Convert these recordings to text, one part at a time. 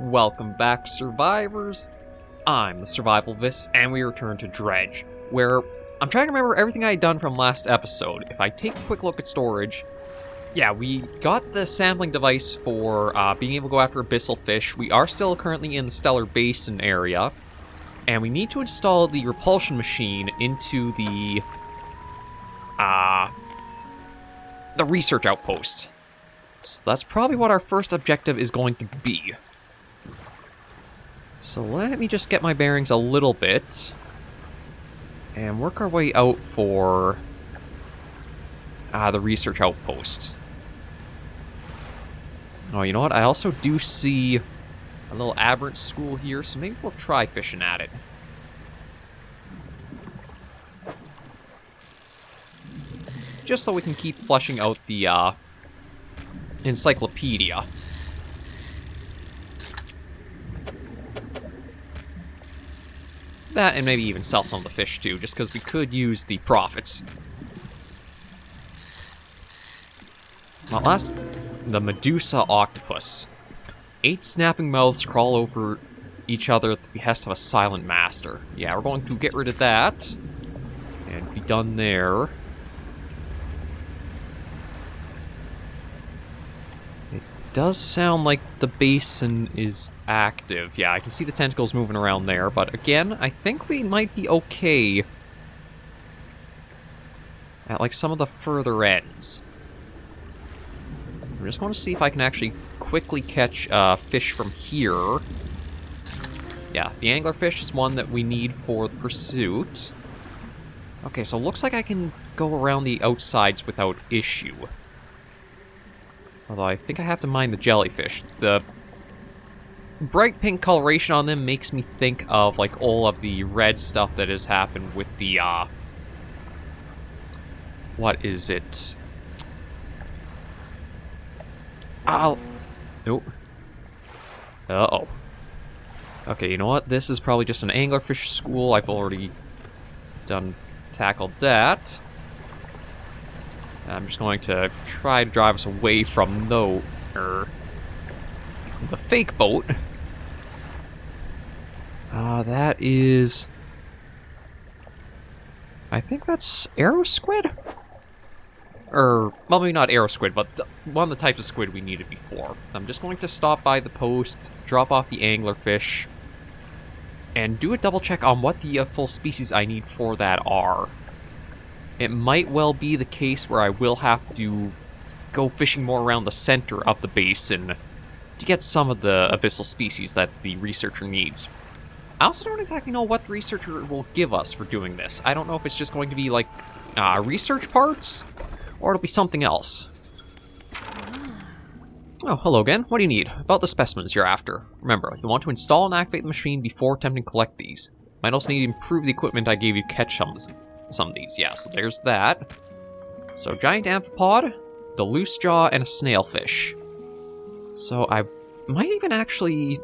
Welcome back, survivors. I'm the Survivalist, and we return to Dredge, where I'm trying to remember everything I had done from last episode. If I take a quick look at storage, yeah, we got the sampling device for being able to go after abyssal fish. We are still currently in the Stellar Basin area, and we need to install the repulsion machine into the research outpost. So that's probably what our first objective is going to be. So let me just get my bearings a little bit and work our way out for the research outpost. Oh, you know what? I also do see a little aberrant school here, so maybe we'll try fishing at it. Just so we can keep fleshing out the encyclopedia. That, and maybe even sell some of the fish too, just because we could use the profits. Now last, the Medusa octopus. 8 snapping mouths crawl over each other at the behest of a silent master. Yeah, we're going to get rid of that. And be done there. It does sound like the basin is active. Yeah, I can see the tentacles moving around there, but again, I think we might be okay at like some of the further ends. I'm just going to see if I can actually quickly catch fish from here. Yeah, the anglerfish is one that we need for the pursuit. Okay, so it looks like I can go around the outsides without issue. Although I think I have to mind the jellyfish. The bright pink coloration on them makes me think of like all of the red stuff that has happened with the what is it? Oh. Uh-oh. Okay, you know what? This is probably just an anglerfish school. I've already tackled that. I'm just going to try to drive us away from the fake boat. That is... I think that's arrow squid? Well, maybe not arrow squid, but one of the types of squid we needed before. I'm just going to stop by the post, drop off the anglerfish, and do a double check on what the full species I need for that are. It might well be the case where I will have to go fishing more around the center of the basin to get some of the abyssal species that the researcher needs. I also don't exactly know what the researcher will give us for doing this. I don't know if it's just going to be like research parts, or it'll be something else. Oh, hello again. What do you need? About the specimens you're after. Remember, you'll want to install and activate the machine before attempting to collect these. Might also need to improve the equipment I gave you to catch some of these. Yeah, so there's that. So, giant amphipod, the loose jaw, and a snailfish. So, I might even actually...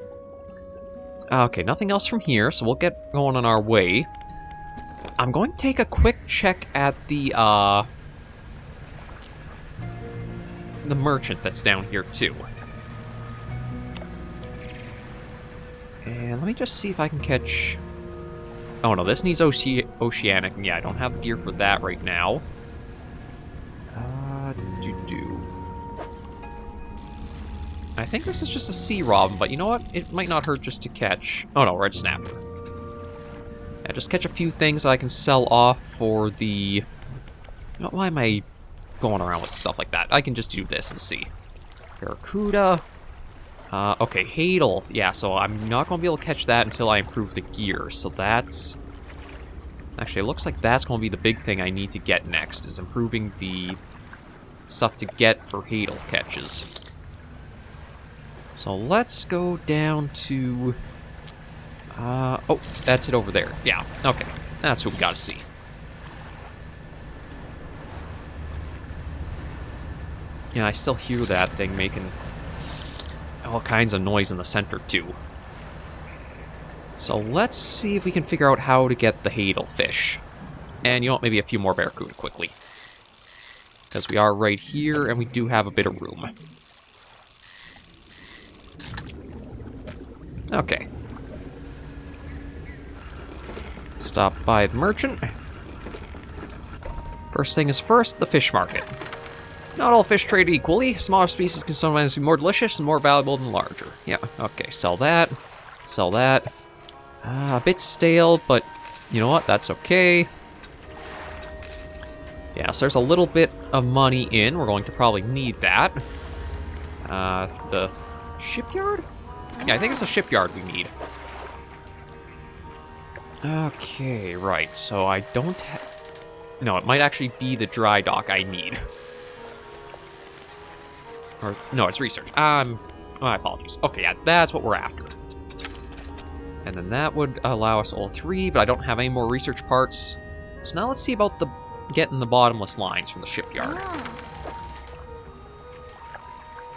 Okay, nothing else from here, so we'll get going on our way. I'm going to take a quick check at the merchant that's down here, too. And let me just see if I can catch... Oh no, this needs oceanic. Yeah, I don't have the gear for that right now. I think this is just a sea robin, but you know what? It might not hurt just to catch... Oh no, red snapper. Yeah, just catch a few things that I can sell off for the... You know, why am I going around with stuff like that? I can just do this and see. Barracuda. Okay, Hadal. Yeah, so I'm not going to be able to catch that until I improve the gear. So that's... Actually, it looks like that's going to be the big thing I need to get next, is improving the stuff to get for Hadal catches. So let's go down to... oh, that's it over there. Yeah, okay. That's what we gotta see. Yeah, I still hear that thing making all kinds of noise in the center, too. So let's see if we can figure out how to get the Hadal fish. And you know what, maybe a few more barracuda quickly. Because we are right here, and we do have a bit of room. Okay. Stop by the merchant. First thing is first, the fish market. Not all fish trade equally. Smaller species can sometimes be more delicious and more valuable than larger. Yeah, okay, sell that. Sell that. A bit stale, but you know what? That's okay. Yeah, so there's a little bit of money in. We're going to probably need that. The shipyard? Yeah, I think it's a shipyard we need. Okay, right. So I don't no, it might actually be the dry dock I need. Or, no, it's research. My apologies. Okay, yeah, that's what we're after. And then that would allow us all 3, but I don't have any more research parts. So now let's see about getting the bottomless lines from the shipyard.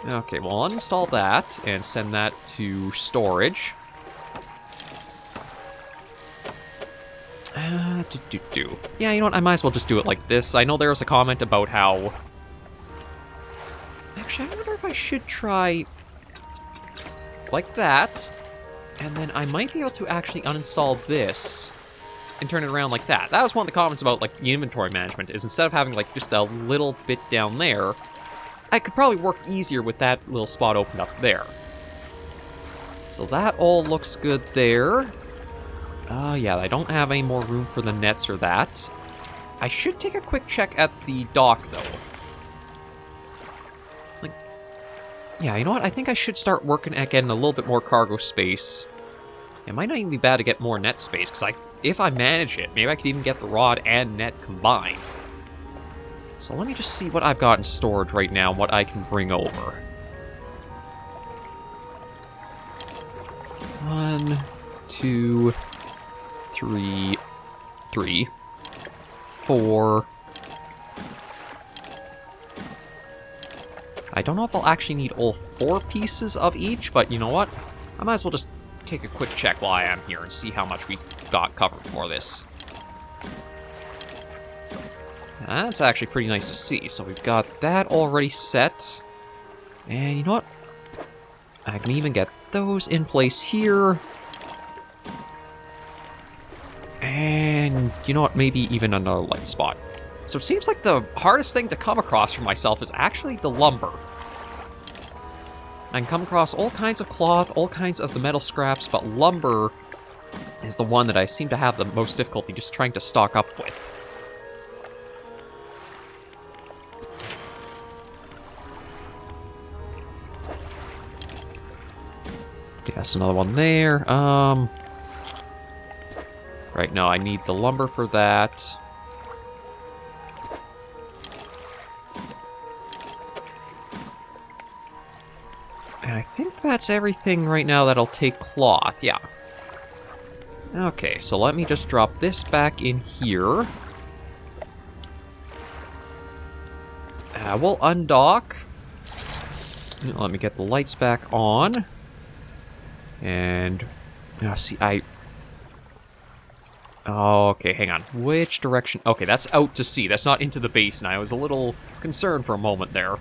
Okay, well, I'll uninstall that and send that to storage. Yeah, you know what? I might as well just do it like this. I know there was a comment about how... Actually, I wonder if I should try... like that. And then I might be able to actually uninstall this and turn it around like that. That was one of the comments about, like, the inventory management, is instead of having, like, just a little bit down there, I could probably work easier with that little spot opened up there. So that all looks good there. Yeah, I don't have any more room for the nets or that. I should take a quick check at the dock, though. Like, yeah, you know what? I think I should start working at getting a little bit more cargo space. It might not even be bad to get more net space, because if I manage it, maybe I could even get the rod and net combined. So let me just see what I've got in storage right now and what I can bring over. 1, 2, 3, 4. I don't know if I'll actually need all 4 pieces of each, but you know what? I might as well just take a quick check while I am here and see how much we got covered for this. That's actually pretty nice to see. So we've got that already set. And you know what? I can even get those in place here. And you know what? Maybe even another light spot. So it seems like the hardest thing to come across for myself is actually the lumber. I can come across all kinds of cloth, all kinds of the metal scraps, but lumber is the one that I seem to have the most difficulty just trying to stock up with. Yes, another one there. Right, no, I need the lumber for that. And I think that's everything right now that'll take cloth, yeah. Okay, so let me just drop this back in here. We'll undock. Let me get the lights back on. And, see, oh, okay, hang on. Which direction? Okay, that's out to sea. That's not into the basin. I was a little concerned for a moment there.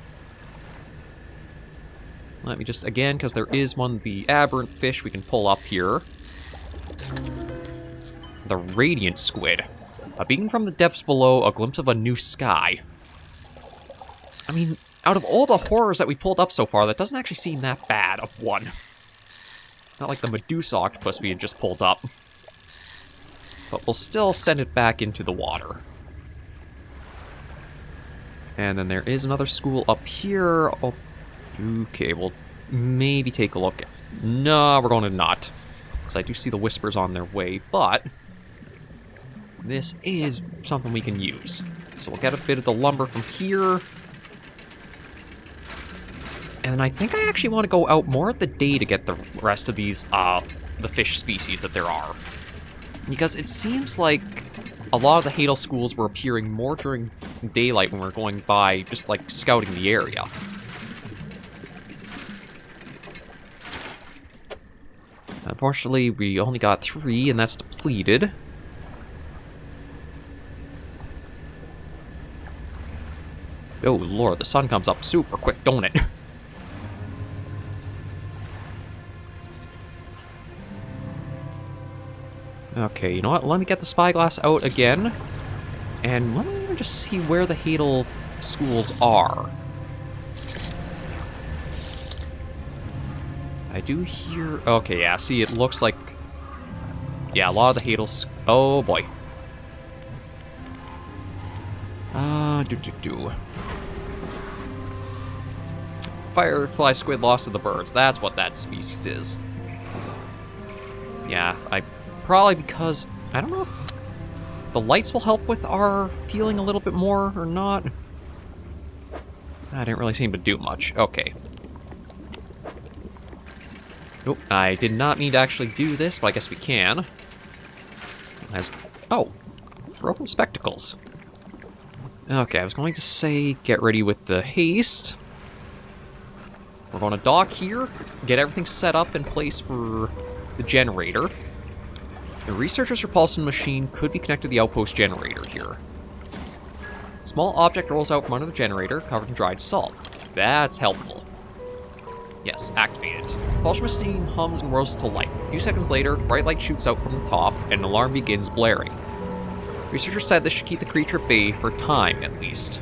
Let me just, again, because there is one, the aberrant fish we can pull up here. The radiant squid. A beacon from the depths below, a glimpse of a new sky. I mean, out of all the horrors that we pulled up so far, that doesn't actually seem that bad of one. Not like the Medusa octopus we had just pulled up. But we'll still send it back into the water. And then there is another school up here. Oh, okay, we'll maybe take a look. No, we're going to not. Because I do see the whispers on their way, but this is something we can use. So we'll get a bit of the lumber from here. And I think I actually want to go out more at the day to get the rest of these, the fish species that there are. Because it seems like a lot of the Hadal schools were appearing more during daylight when we're going by, just like scouting the area. Unfortunately, we only got 3, and that's depleted. Oh lord, the sun comes up super quick, don't it? Okay, you know what? Let me get the spyglass out again. And let me even just see where the Hadal schools are. I do hear... Okay, yeah, see, it looks like... Yeah, a lot of the Hadal... Oh, boy. Firefly squid lost to the birds. That's what that species is. Yeah, probably because... I don't know if the lights will help with our feeling a little bit more or not. I didn't really seem to do much. Okay. Nope, I did not need to actually do this, but I guess we can. Oh, broken spectacles. Okay, I was going to say get ready with the haste. We're going to dock here, get everything set up in place for the generator. The researcher's repulsion machine could be connected to the outpost generator here. Small object rolls out from under the generator, covered in dried salt. That's helpful. Yes, activate it. Propulsion machine hums and whirls to life. A few seconds later, bright light shoots out from the top, and an alarm begins blaring. Researchers said this should keep the creature at bay for time, at least.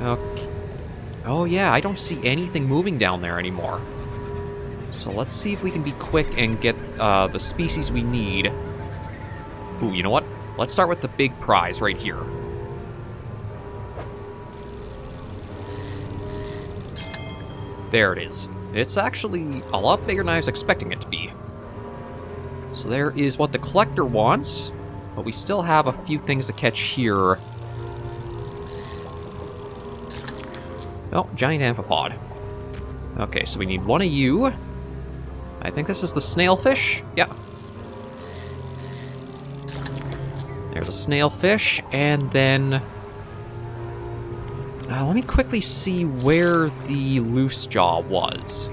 Okay. Oh yeah, I don't see anything moving down there anymore. So let's see if we can be quick and get the species we need. Ooh, you know what? Let's start with the big prize right here. There it is. It's actually a lot bigger than I was expecting it to be. So there is what the collector wants, but we still have a few things to catch here. Oh, giant amphipod. Okay, so we need one of you. I think this is the snailfish. Yeah. There's a snailfish, and then... let me quickly see where the loose jaw was.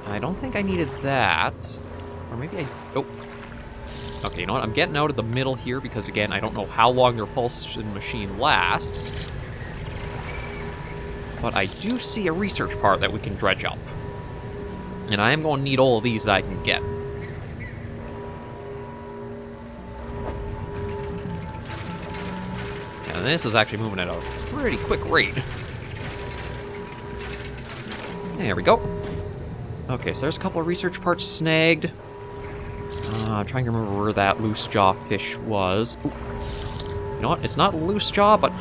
I don't think I needed that. Or maybe I... Oh. Okay, you know what? I'm getting out of the middle here because, again, I don't know how long the repulsion machine lasts. But I do see a research part that we can dredge up. And I am going to need all of these that I can get. And this is actually moving at a pretty quick rate. There we go. Okay, so there's a couple of research parts snagged. I'm trying to remember where that loose jaw fish was. Ooh. You know what? It's not a loose jaw, but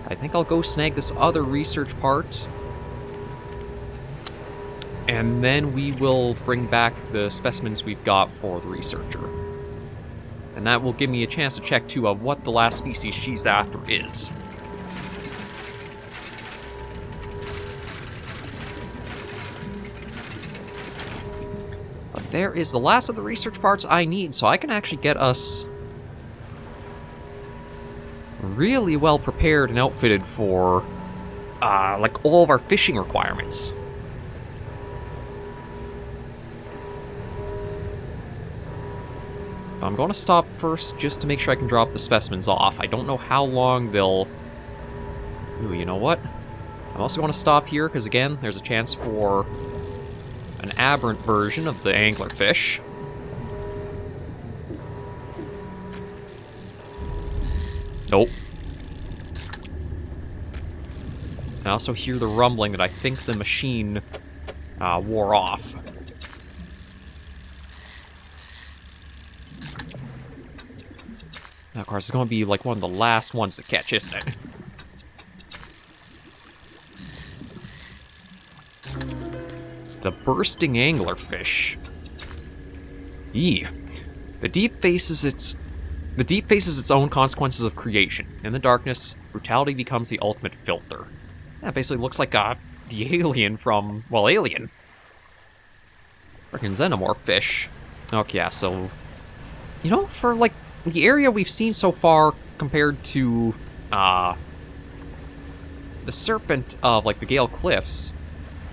I think I'll go snag this other research part. And then we will bring back the specimens we've got for the researcher. And that will give me a chance to check, too, of what the last species she's after is. But there is the last of the research parts I need, so I can actually get us really well prepared and outfitted for, like, all of our fishing requirements. I'm going to stop first just to make sure I can drop the specimens off. I don't know how long they'll... Ooh, you know what? I'm also going to stop here because, again, there's a chance for an aberrant version of the anglerfish. Nope. I also hear the rumbling that I think the machine wore off. Now, of course, it's going to be like one of the last ones to catch, isn't it? The bursting anglerfish. Eee. The deep faces its own consequences of creation. In the darkness, brutality becomes the ultimate filter. That basically looks like the alien from, well, Alien. Freaking xenomorph fish. Okay, yeah, so, you know, for like the area we've seen so far compared to the Serpent of like the Gale Cliffs,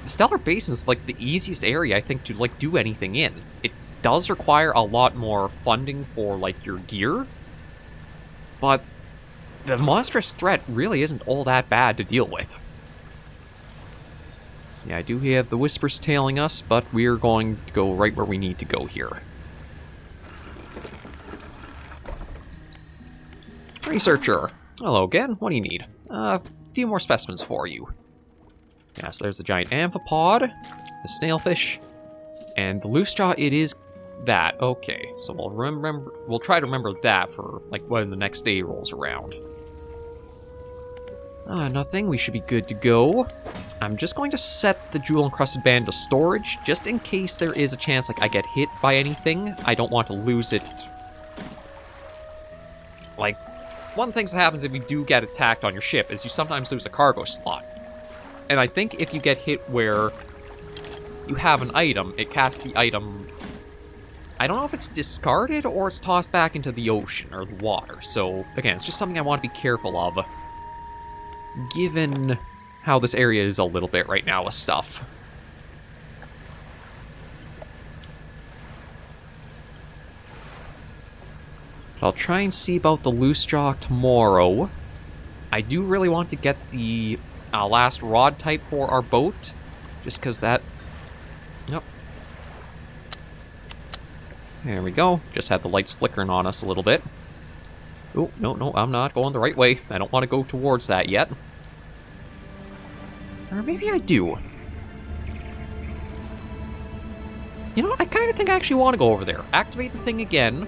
the Stellar Basin is like the easiest area I think to like do anything in. It does require a lot more funding for like your gear, but the monstrous threat really isn't all that bad to deal with. Yeah, I do have the whispers tailing us, but we're going to go right where we need to go here. Researcher. Hello again. What do you need? A few more specimens for you. Yeah, so there's the giant amphipod, the snailfish, and the loose jaw. It is that. Okay, so we'll remember. We'll try to remember that for like when the next day rolls around. Nothing. We should be good to go. I'm just going to set the jewel-encrusted band to storage, just in case there is a chance like I get hit by anything. I don't want to lose it. Like, one of the things that happens if you do get attacked on your ship is you sometimes lose a cargo slot. And I think if you get hit where you have an item, it casts the item... I don't know if it's discarded or it's tossed back into the ocean or the water. So, again, it's just something I want to be careful of, given how this area is a little bit right now with stuff. I'll try and see about the loose jaw tomorrow. I do really want to get the last rod type for our boat, just because that... Nope. There we go. Just had the lights flickering on us a little bit. Oh, no, I'm not going the right way. I don't want to go towards that yet. Or maybe I do. You know, I kind of think I actually want to go over there. Activate the thing again.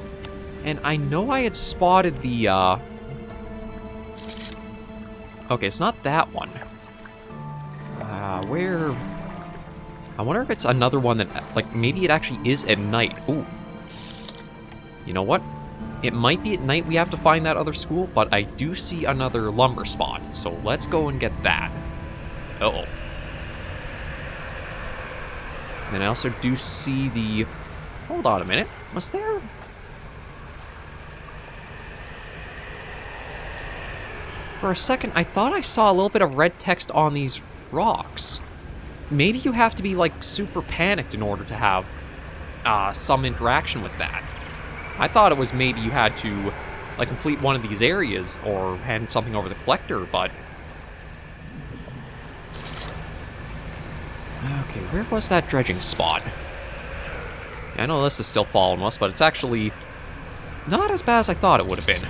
And I know I had spotted the, Okay, it's not that one. Where... I wonder if it's another one that, like, maybe it actually is at night. Ooh. You know what? It might be at night we have to find that other school, but I do see another lumber spot. So let's go and get that. Uh-oh. And I also do see the... Hold on a minute. Was there... For a second, I thought I saw a little bit of red text on these rocks. Maybe you have to be, like, super panicked in order to have some interaction with that. I thought it was maybe you had to, like, complete one of these areas or hand something over the collector, but... Okay, where was that dredging spot? I know this is still following us, but it's actually not as bad as I thought it would have been.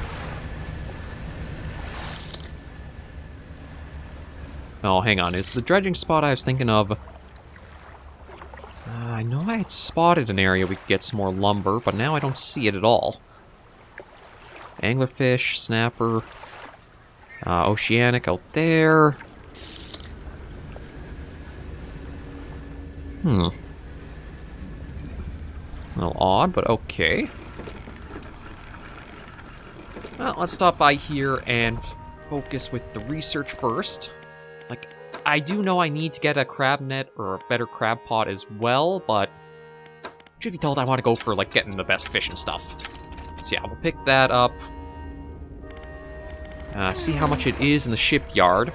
Oh, hang on. Is the dredging spot I was thinking of... I know I had spotted an area we could get some more lumber, but now I don't see it at all. Anglerfish, snapper, oceanic out there. A little odd, but okay. Well, let's stop by here and focus with the research first. Like, I do know I need to get a crab net or a better crab pot as well, but truth be told, I want to go for, like, getting the best fish and stuff. So yeah, we'll pick that up. See how much it is in the shipyard.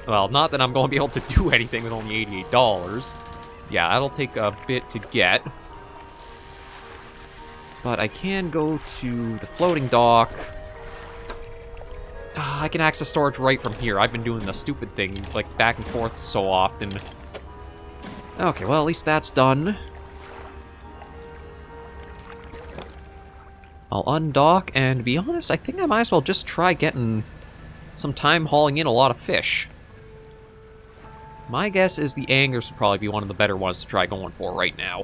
Well, not that I'm going to be able to do anything with only $88. Yeah, that'll take a bit to get. But I can go to the floating dock. I can access storage right from here. I've been doing the stupid thing, like, back and forth so often. Okay, well, at least that's done. I'll undock, and to be honest, I think I might as well just try getting some time hauling in a lot of fish. My guess is the anglers would probably be one of the better ones to try going for right now.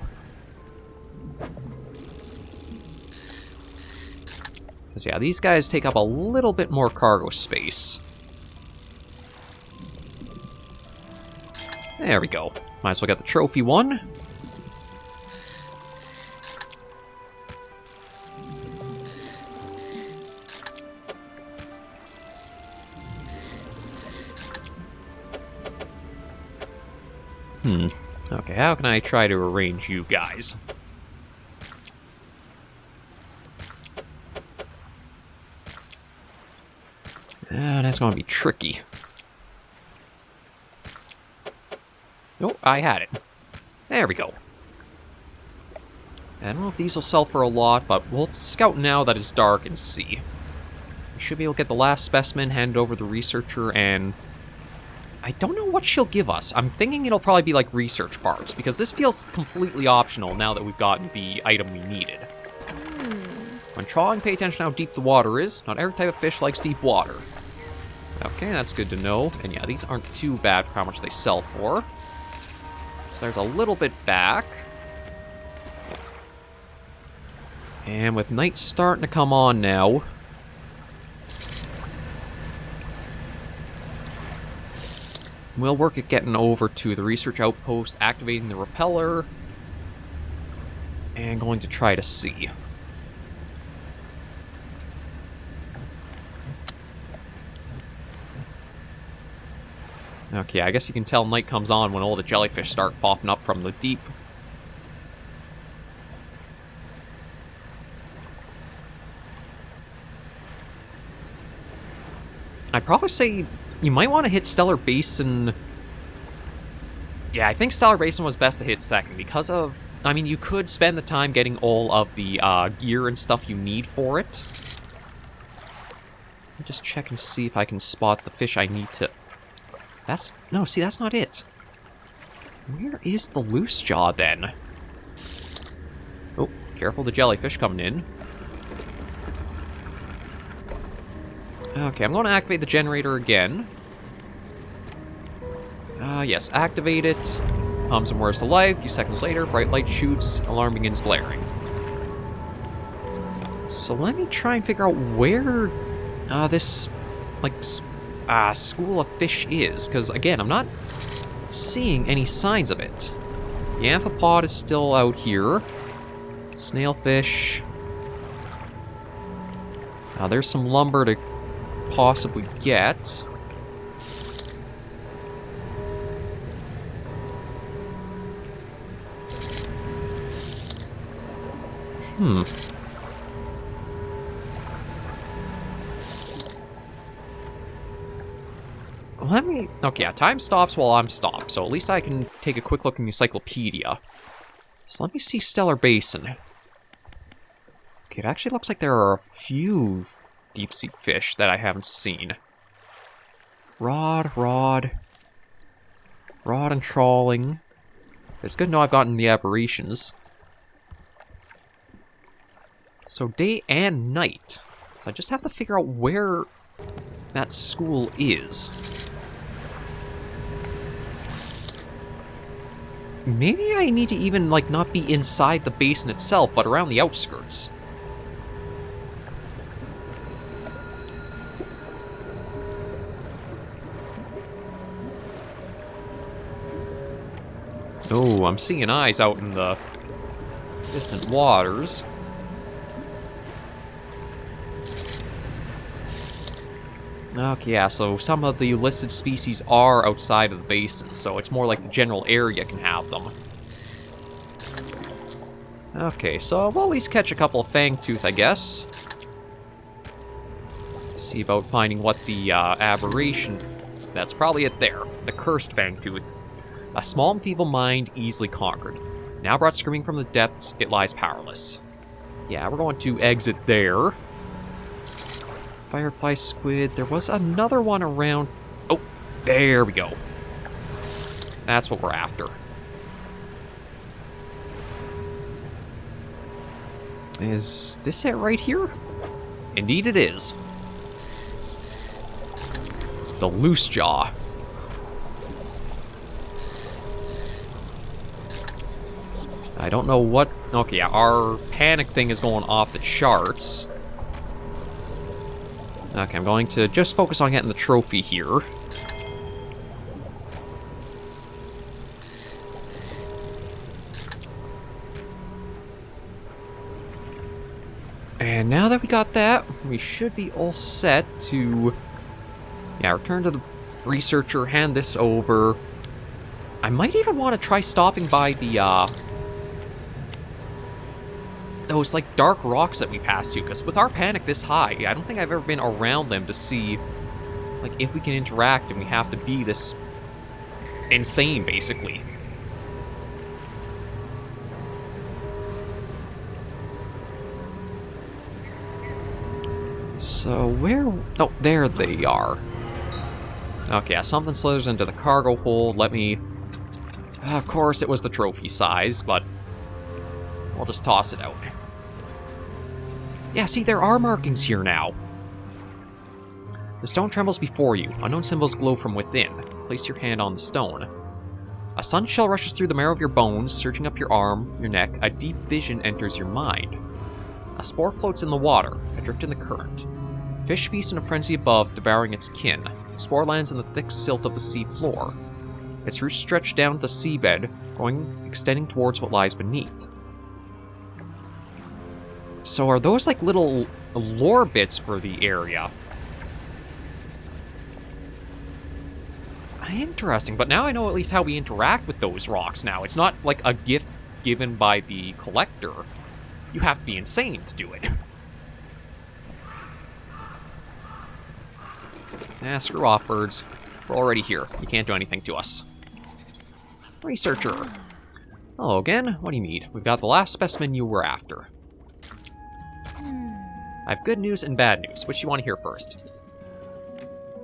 Because, yeah, these guys take up a little bit more cargo space. There we go. Might as well get the trophy one. Okay, how can I try to arrange you guys? That's going to be tricky. Oh, I had it. There we go. I don't know if these will sell for a lot, but we'll scout now that it's dark and see. We should be able to get the last specimen, hand it over to the researcher, and I don't know what she'll give us. I'm thinking it'll probably be like research bars, because this feels completely optional now that we've gotten the item we needed. When trawling, pay attention to how deep the water is. Not every type of fish likes deep water. Okay, that's good to know. And yeah, these aren't too bad for how much they sell for. So there's a little bit back. And with night starting to come on now, we'll work at getting over to the research outpost, activating the repeller, and going to try to see. Okay, I guess you can tell night comes on when all the jellyfish start popping up from the deep. I'd probably say you might want to hit Stellar Basin. Yeah, I think Stellar Basin was best to hit second because of... I mean, you could spend the time getting all of the gear and stuff you need for it. Let me just check and see if I can spot the fish I need to... That's... No, see, that's not it. Where is the loose jaw, then? Oh, careful the jellyfish coming in. Okay, I'm going to activate the generator again. Yes, activate it. Comes and whirs to life. A few seconds later, bright light shoots. Alarm begins blaring. So let me try and figure out where this, like, school of fish is. Because, again, I'm not seeing any signs of it. The amphipod is still out here. Snailfish. There's some lumber to possibly get. Let me... Okay, yeah, time stops while I'm stopped, so at least I can take a quick look in the encyclopedia. So let me see Stellar Basin. Okay, it actually looks like there are a few deep-sea fish that I haven't seen. Rod and trawling. It's good to know I've gotten the aberrations. So day and night. So I just have to figure out where that school is. Maybe I need to even, like, not be inside the basin itself, but around the outskirts. Oh, I'm seeing eyes out in the distant waters. Okay, yeah, so some of the listed species are outside of the basin, so it's more like the general area can have them. Okay, so we'll at least catch a couple of fangtooth, I guess. See about finding what the aberration... That's probably it there. The cursed fangtooth. A small and feeble mind easily conquered. Now brought screaming from the depths, it lies powerless. Yeah, we're going to exit there. Firefly squid. There was another one around... Oh, there we go. That's what we're after. Is this it right here? Indeed it is. The loose jaw. I don't know what... Okay, yeah, our panic thing is going off the charts. Okay, I'm going to just focus on getting the trophy here. And now that we got that, we should be all set to... Yeah, return to the researcher, hand this over. I might even want to try stopping by the, those, like, dark rocks that we passed to, because with our panic this high, I don't think I've ever been around them to see, like, if we can interact and we have to be this insane, basically. So, where... Oh, there they are. Okay, yeah, something slithers into the cargo hold. Let me... Of course, it was the trophy size, but we'll just toss it out. Yeah, see, there are markings here now. The stone trembles before you. Unknown symbols glow from within. Place your hand on the stone. A sun shell rushes through the marrow of your bones, searching up your arm, your neck. A deep vision enters your mind. A spore floats in the water, adrift in the current. Fish feast in a frenzy above, devouring its kin. The spore lands in the thick silt of the sea floor. Its roots stretch down the seabed, extending towards what lies beneath. So are those like little lore bits for the area? Interesting, but now I know at least how we interact with those rocks now. It's not like a gift given by the collector. You have to be insane to do it. Screw off, birds. We're already here. You can't do anything to us. Researcher. Hello again. What do you need? We've got the last specimen you were after. I have good news and bad news. Which do you want to hear first?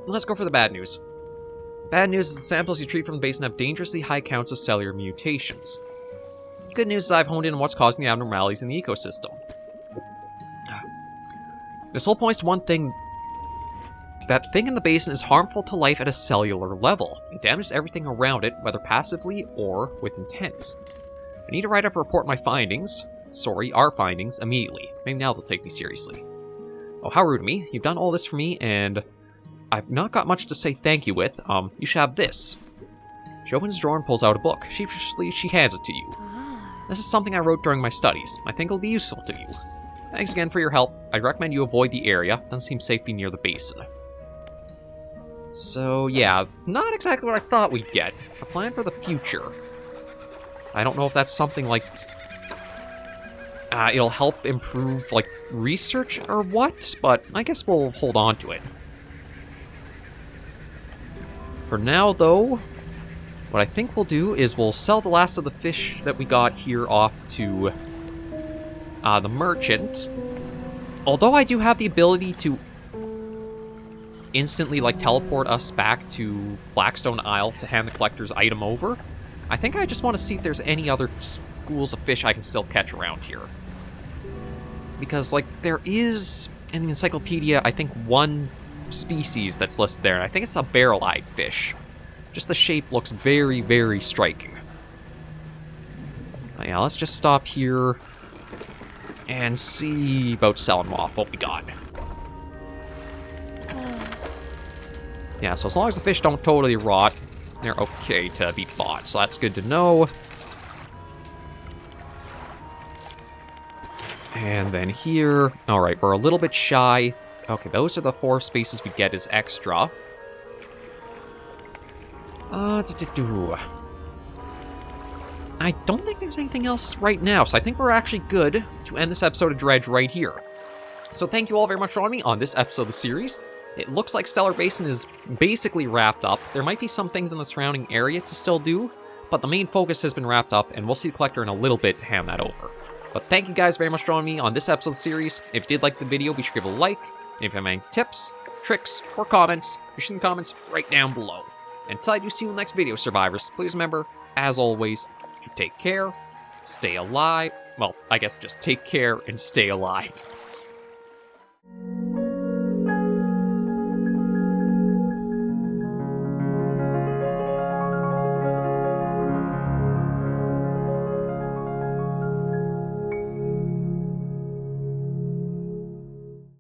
Let's go for the bad news. Bad news is the samples you treat from the basin have dangerously high counts of cellular mutations. Good news is I've honed in on what's causing the abnormalities in the ecosystem. This whole points to one thing. That thing in the basin is harmful to life at a cellular level. It damages everything around it, whether passively or with intent. I need to write up a report on my findings. Sorry, our findings, immediately. Maybe now they'll take me seriously. Oh, how rude of me. You've done all this for me, and I've not got much to say thank you with. You should have this. She opens a drawer and pulls out a book. Sheepishly, she hands it to you. This is something I wrote during my studies. I think it'll be useful to you. Thanks again for your help. I'd recommend you avoid the area. Doesn't seem safe to be near the basin. So, yeah, not exactly what I thought we'd get. A plan for the future. I don't know if that's something like... it'll help improve, like, research or what, but I guess we'll hold on to it. For now, though, what I think we'll do is we'll sell the last of the fish that we got here off to the merchant. Although I do have the ability to instantly, like, teleport us back to Blackstone Isle to hand the collector's item over, I think I just want to see if there's any other schools of fish I can still catch around here. Because, like, there is, in the encyclopedia, I think one species that's listed there, and I think it's a barrel-eyed fish. Just the shape looks very, very striking. But yeah, let's just stop here and see about selling them off, what we got. Yeah, so as long as the fish don't totally rot, they're okay to be bought, so that's good to know. And then here, alright, we're a little bit shy. Okay, those are the 4 spaces we get as extra. I don't think there's anything else right now, so I think we're actually good to end this episode of Dredge right here. So thank you all very much for joining me on this episode of the series. It looks like Stellar Basin is basically wrapped up. There might be some things in the surrounding area to still do, but the main focus has been wrapped up, and we'll see the collector in a little bit to hand that over. But thank you guys very much for joining me on this episode of the series. If you did like the video, be sure to give it a like. And if you have any tips, tricks, or comments, be sure in the comments right down below. Until I do see you in the next video, survivors, please remember, as always, to take care, stay alive. Well, I guess just take care and stay alive.